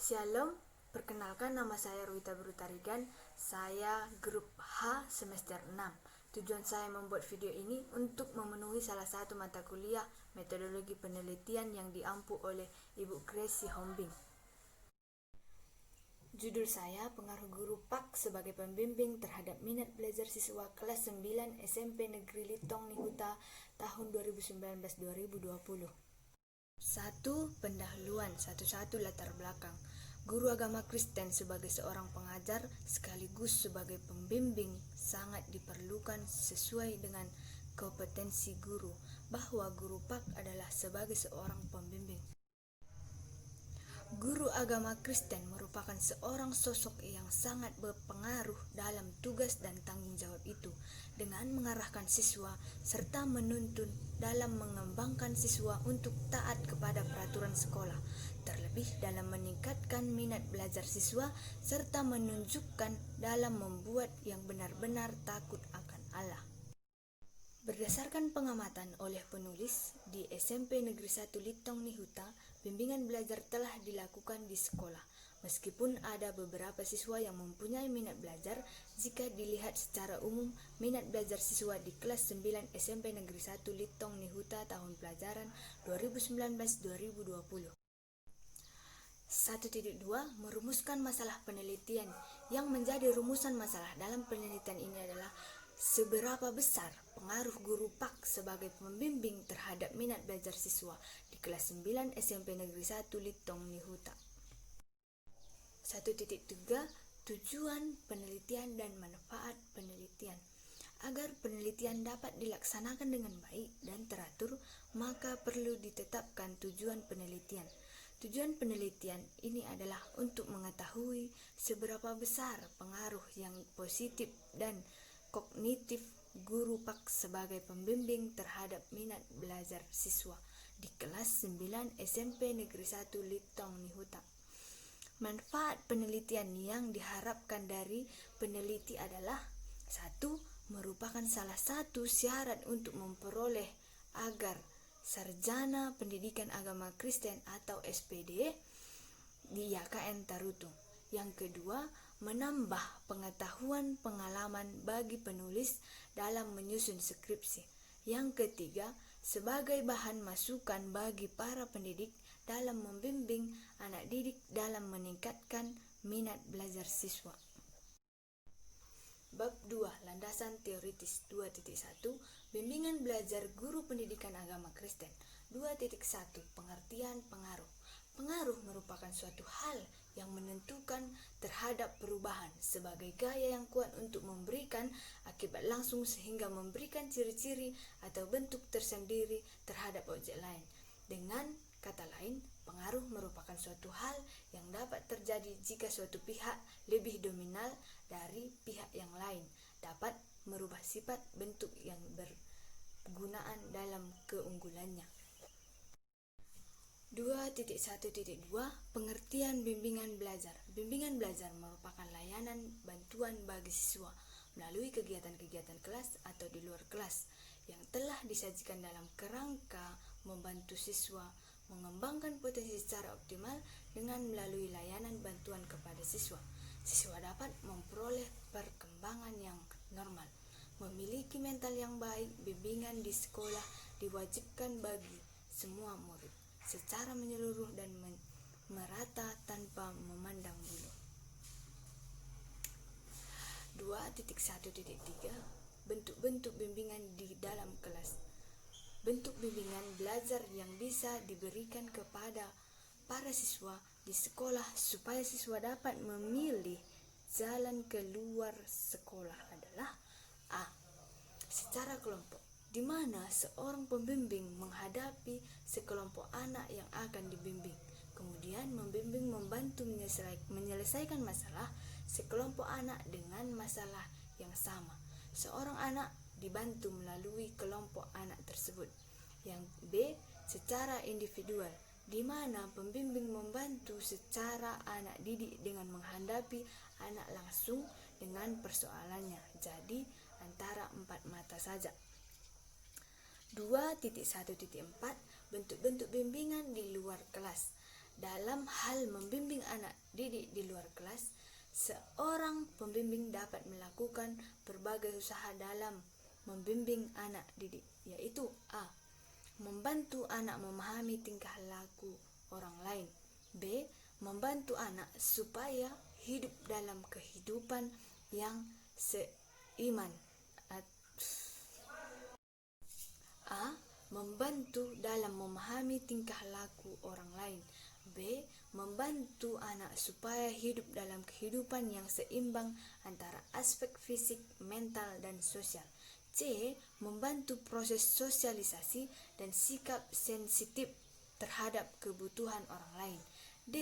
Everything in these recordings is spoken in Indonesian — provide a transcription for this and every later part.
Shalom, perkenalkan nama saya Ruita Brutarigan. Saya grup H semester 6. Tujuan saya membuat video ini untuk memenuhi salah satu mata kuliah metodologi penelitian yang diampu oleh Ibu Gracie Hombing. Judul saya, pengaruh guru PAK sebagai pembimbing terhadap minat belajar siswa kelas 9 SMP Negeri Litong Nihuta tahun 2019-2020. 1. Pendahuluan. 1 latar belakang. Guru agama Kristen sebagai seorang pengajar sekaligus sebagai pembimbing sangat diperlukan sesuai dengan kompetensi guru, bahwa guru PAK adalah sebagai seorang pembimbing. Guru agama Kristen merupakan seorang sosok yang sangat berpengaruh dalam tugas dan tanggung jawab itu, dengan mengarahkan siswa serta menuntun dalam mengembangkan siswa untuk taat kepada peraturan sekolah, terlebih dalam meningkatkan minat belajar siswa serta menunjukkan dalam membuat yang benar-benar takut akan Allah. Berdasarkan pengamatan oleh penulis, di SMP Negeri 1 Litong Nihuta, bimbingan belajar telah dilakukan di sekolah. Meskipun ada beberapa siswa yang mempunyai minat belajar, jika dilihat secara umum, minat belajar siswa di kelas 9 SMP Negeri 1 Litong Nihuta tahun pelajaran 2019-2020. 1.2. Merumuskan masalah penelitian. Yang menjadi rumusan masalah dalam penelitian ini adalah seberapa besar pengaruh guru PAK sebagai pembimbing terhadap minat belajar siswa di kelas 9 SMP Negeri 1 Litong Nihuta. 1.3. Tujuan penelitian dan manfaat penelitian. Agar penelitian dapat dilaksanakan dengan baik dan teratur, maka perlu ditetapkan tujuan penelitian. Tujuan penelitian ini adalah untuk mengetahui seberapa besar pengaruh yang positif dan kognitif guru PAK sebagai pembimbing terhadap minat belajar siswa di kelas 9 SMP Negeri 1 Litong Nihuta. Manfaat penelitian yang diharapkan dari peneliti adalah: 1. Merupakan salah satu syarat untuk memperoleh agar sarjana pendidikan agama Kristen atau SPD di YKN Tarutung. Yang kedua, menambah pengetahuan pengalaman bagi penulis dalam menyusun skripsi. Yang ketiga, sebagai bahan masukan bagi para pendidik dalam membimbing anak didik dalam meningkatkan minat belajar siswa. Bab 2. Landasan teoritis. 2.1. Bimbingan belajar guru pendidikan agama Kristen. 2.1. Pengertian pengaruh. Pengaruh merupakan suatu hal yang menentukan terhadap perubahan sebagai gaya yang kuat untuk memberikan akibat langsung sehingga memberikan ciri-ciri atau bentuk tersendiri terhadap objek lain. Dengan kata lain, pengaruh merupakan suatu hal yang dapat terjadi jika suatu pihak lebih dominan dari pihak yang lain, dapat merubah sifat bentuk yang bergunaan dalam keunggulannya. 2.1.2 Pengertian bimbingan belajar. Bimbingan belajar merupakan layanan bantuan bagi siswa melalui kegiatan-kegiatan kelas atau di luar kelas yang telah disajikan dalam kerangka membantu siswa mengembangkan potensi secara optimal dengan melalui layanan bantuan kepada siswa. Siswa dapat memperoleh perkembangan yang normal, memiliki mental yang baik. Bimbingan di sekolah diwajibkan bagi semua murid secara menyeluruh dan merata tanpa memandang bulu. 2.1.3 Bentuk-bentuk bimbingan di dalam kelas. Bentuk bimbingan belajar yang bisa diberikan kepada para siswa di sekolah supaya siswa dapat memilih jalan keluar sekolah adalah: A. Secara kelompok, di mana seorang pembimbing menghadapi sekelompok anak yang akan dibimbing, kemudian membimbing membantu menyelesaikan masalah sekelompok anak dengan masalah yang sama. Seorang anak dibantu melalui kelompok anak tersebut. Yang B. Secara individual, di mana pembimbing membantu secara anak didik dengan menghadapi anak langsung dengan persoalannya, jadi antara 4 mata saja. 2.1.4 Bentuk-bentuk bimbingan di luar kelas. Dalam hal membimbing anak didik di luar kelas, seorang pembimbing dapat melakukan berbagai usaha dalam membimbing anak didik, yaitu A. Membantu anak memahami tingkah laku orang lain. B. Membantu anak supaya hidup dalam kehidupan yang seiman. A. Membantu dalam memahami tingkah laku orang lain. B. Membantu anak supaya hidup dalam kehidupan yang seimbang antara aspek fisik, mental, dan sosial. C. Membantu proses sosialisasi dan sikap sensitif terhadap kebutuhan orang lain. D.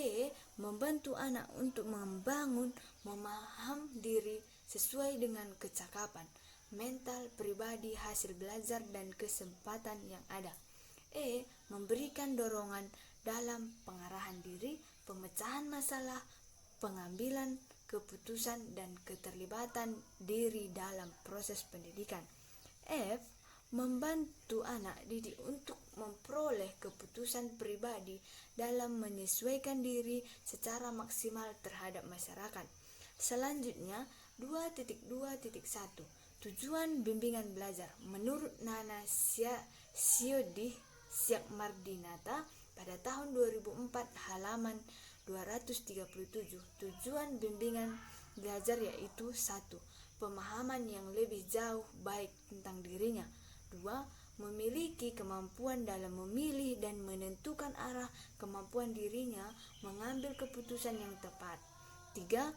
Membantu anak untuk membangun memaham diri sesuai dengan kecakapan mental pribadi, hasil belajar, dan kesempatan yang ada. E. Memberikan dorongan dalam pengarahan diri, pemecahan masalah, pengambilan keputusan, dan keterlibatan diri dalam proses pendidikan. F. Membantu anak didik untuk memperoleh keputusan pribadi dalam menyesuaikan diri secara maksimal terhadap masyarakat. Selanjutnya, 2.2.1 Tujuan bimbingan belajar. Menurut Nana Syodih Syakmardinata pada tahun 2004 halaman 237, tujuan bimbingan belajar yaitu 1. Pemahaman yang lebih jauh baik tentang dirinya. 2. Memiliki kemampuan dalam memilih dan menentukan arah kemampuan dirinya mengambil keputusan yang tepat. 3.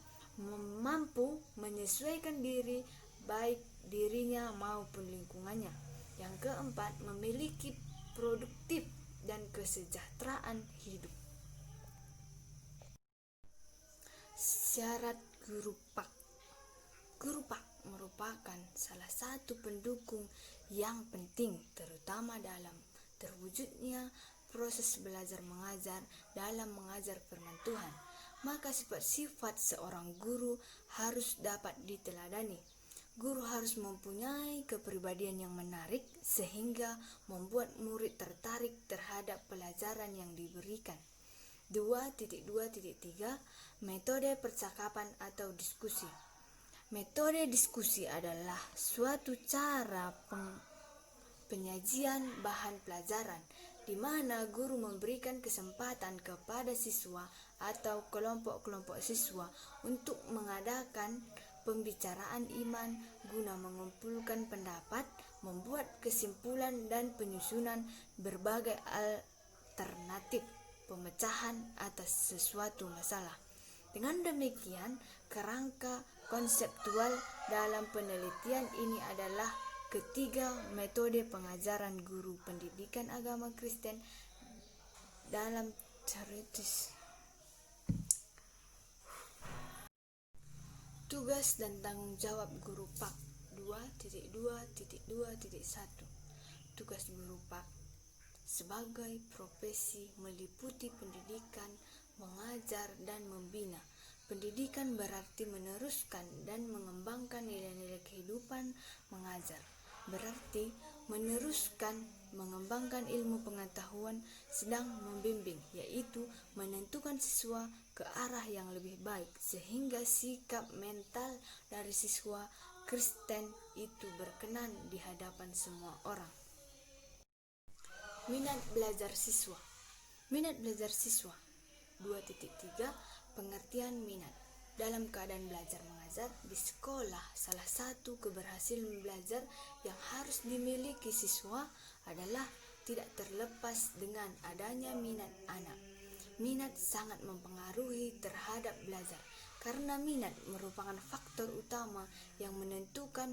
Mampu menyesuaikan diri baik dirinya maupun lingkungannya. Yang keempat, memiliki produktif dan kesejahteraan hidup. Syarat guru PAK. Guru PAK merupakan salah satu pendukung yang penting terutama dalam terwujudnya proses belajar mengajar dalam mengajar firman Tuhan. Maka sifat-sifat seorang guru harus dapat diteladani. Guru harus mempunyai kepribadian yang menarik sehingga membuat murid tertarik terhadap pelajaran yang diberikan. 2.2.3 Metode percakapan atau diskusi. Metode diskusi adalah suatu cara penyajian bahan pelajaran di mana guru memberikan kesempatan kepada siswa atau kelompok-kelompok siswa untuk mengadakan pembicaraan iman guna mengumpulkan pendapat, membuat kesimpulan dan penyusunan berbagai alternatif pemecahan atas sesuatu masalah. Dengan demikian, kerangka konseptual dalam penelitian ini adalah ketiga metode pengajaran guru pendidikan agama Kristen dalam teoritis. Tugas dan tanggung jawab guru PAK 2.2.1 Tugas guru PAK sebagai profesi meliputi pendidikan, mengajar, dan membina. Pendidikan berarti meneruskan dan mengembangkan nilai-nilai kehidupan. Mengajar berarti meneruskan, mengembangkan ilmu pengetahuan, sedang membimbing yaitu menentukan siswa ke arah yang lebih baik sehingga sikap mental dari siswa Kristen itu berkenan di hadapan semua orang. Minat belajar siswa. Minat belajar siswa 2.3 Pengertian minat. Dalam keadaan belajar mengajar di sekolah, salah satu keberhasilan belajar yang harus dimiliki siswa adalah tidak terlepas dengan adanya minat anak. Minat sangat mempengaruhi terhadap belajar karena minat merupakan faktor utama yang menentukan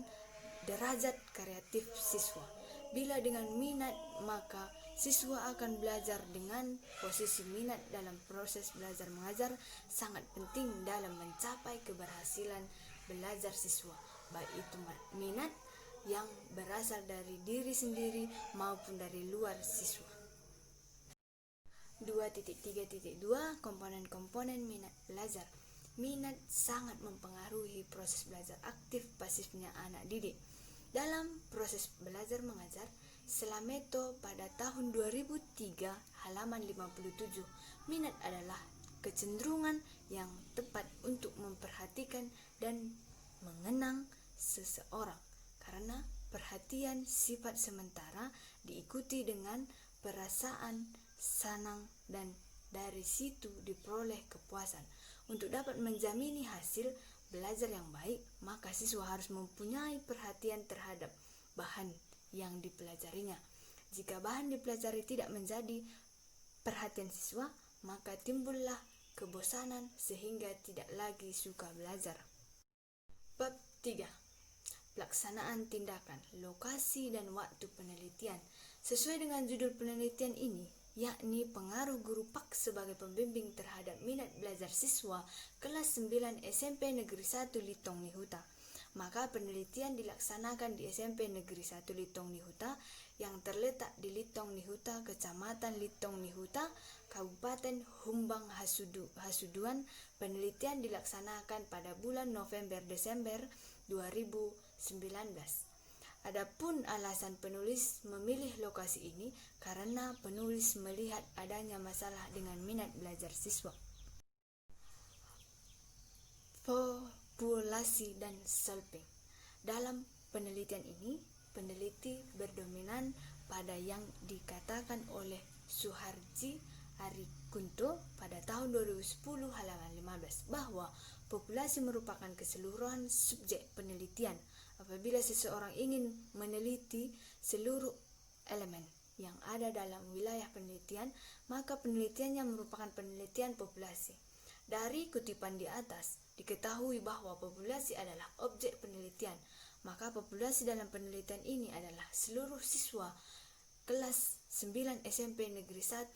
derajat kreatif siswa. Bila dengan minat, maka siswa akan belajar dengan posisi minat dalam proses belajar mengajar sangat penting dalam mencapai keberhasilan belajar siswa, baik itu minat yang berasal dari diri sendiri maupun dari luar siswa. 2.3.2 Komponen-komponen minat belajar. Minat sangat mempengaruhi proses belajar aktif pasifnya anak didik. Dalam proses belajar mengajar, Slameto pada tahun 2003 halaman 57 Minat adalah kecenderungan yang tepat untuk memperhatikan dan mengenang seseorang, karena perhatian sifat sementara diikuti dengan perasaan senang dan dari situ diperoleh kepuasan. Untuk dapat menjamini hasil belajar yang baik, maka siswa harus mempunyai perhatian terhadap bahan yang dipelajarinya. Jika bahan dipelajari tidak menjadi perhatian siswa, maka timbullah kebosanan sehingga tidak lagi suka belajar. Bab 3. Pelaksanaan tindakan, lokasi dan waktu penelitian. Sesuai dengan judul penelitian ini, yakni pengaruh guru PAK sebagai pembimbing terhadap minat belajar siswa kelas 9 SMP Negeri 1 Litong Nihuta. Maka penelitian dilaksanakan di SMP Negeri 1 Litong Nihuta yang terletak di Litong Nihuta, Kecamatan Litong Nihuta, Kabupaten Humbang Hasuduan. Penelitian dilaksanakan pada bulan November-Desember 2019. Adapun alasan penulis memilih lokasi ini karena penulis melihat adanya masalah dengan minat belajar siswa. Populasi dan solving. Dalam penelitian ini, peneliti berdominan pada yang dikatakan oleh Suharji Arikunto pada tahun 2010 halaman 15 bahwa populasi merupakan keseluruhan subjek penelitian. Apabila seseorang ingin meneliti seluruh elemen yang ada dalam wilayah penelitian, maka penelitiannya merupakan penelitian populasi. Dari kutipan di atas, diketahui bahwa populasi adalah objek penelitian, maka populasi dalam penelitian ini adalah seluruh siswa kelas 9 SMP Negeri 1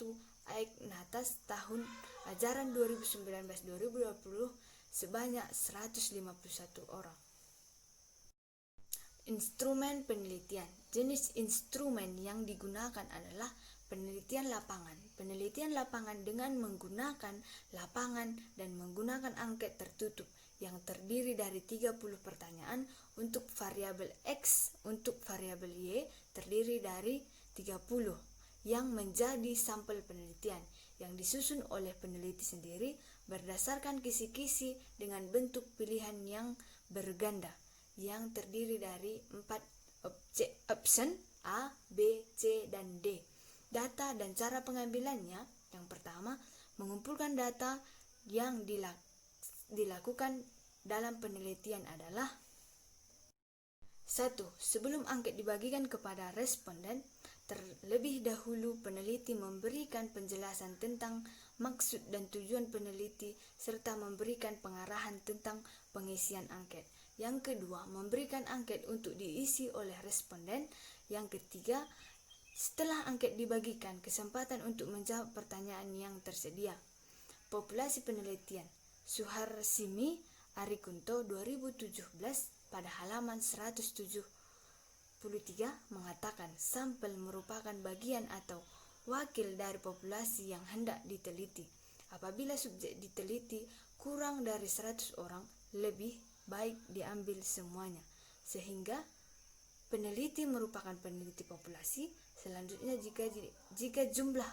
Aik Natas tahun ajaran 2019-2020 sebanyak 151 orang. Instrumen penelitian. Jenis instrumen yang digunakan adalah penelitian lapangan. Penelitian lapangan dengan menggunakan lapangan dan menggunakan angket tertutup yang terdiri dari 30 pertanyaan. Untuk variabel X, untuk variabel Y terdiri dari 30 yang menjadi sampel penelitian yang disusun oleh peneliti sendiri berdasarkan kisi-kisi dengan bentuk pilihan yang berganda yang terdiri dari 4 option A, B, C, dan D. Data dan cara pengambilannya. Yang pertama, mengumpulkan data yang dilakukan dalam penelitian adalah 1. Sebelum angket dibagikan kepada responden, terlebih dahulu peneliti memberikan penjelasan tentang maksud dan tujuan peneliti serta memberikan pengarahan tentang pengisian angket. Yang kedua, memberikan angket untuk diisi oleh responden. Yang ketiga, setelah angket dibagikan, kesempatan untuk menjawab pertanyaan yang tersedia. Populasi penelitian. Suharsimi Arikunto 2017 pada halaman 173 mengatakan sampel merupakan bagian atau wakil dari populasi yang hendak diteliti. Apabila subjek diteliti kurang dari 100 orang, lebih baik diambil semuanya, sehingga peneliti merupakan peneliti populasi. Selanjutnya, jika jumlah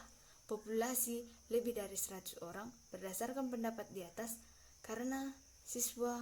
populasi lebih dari 100 orang berdasarkan pendapat di atas, karena siswa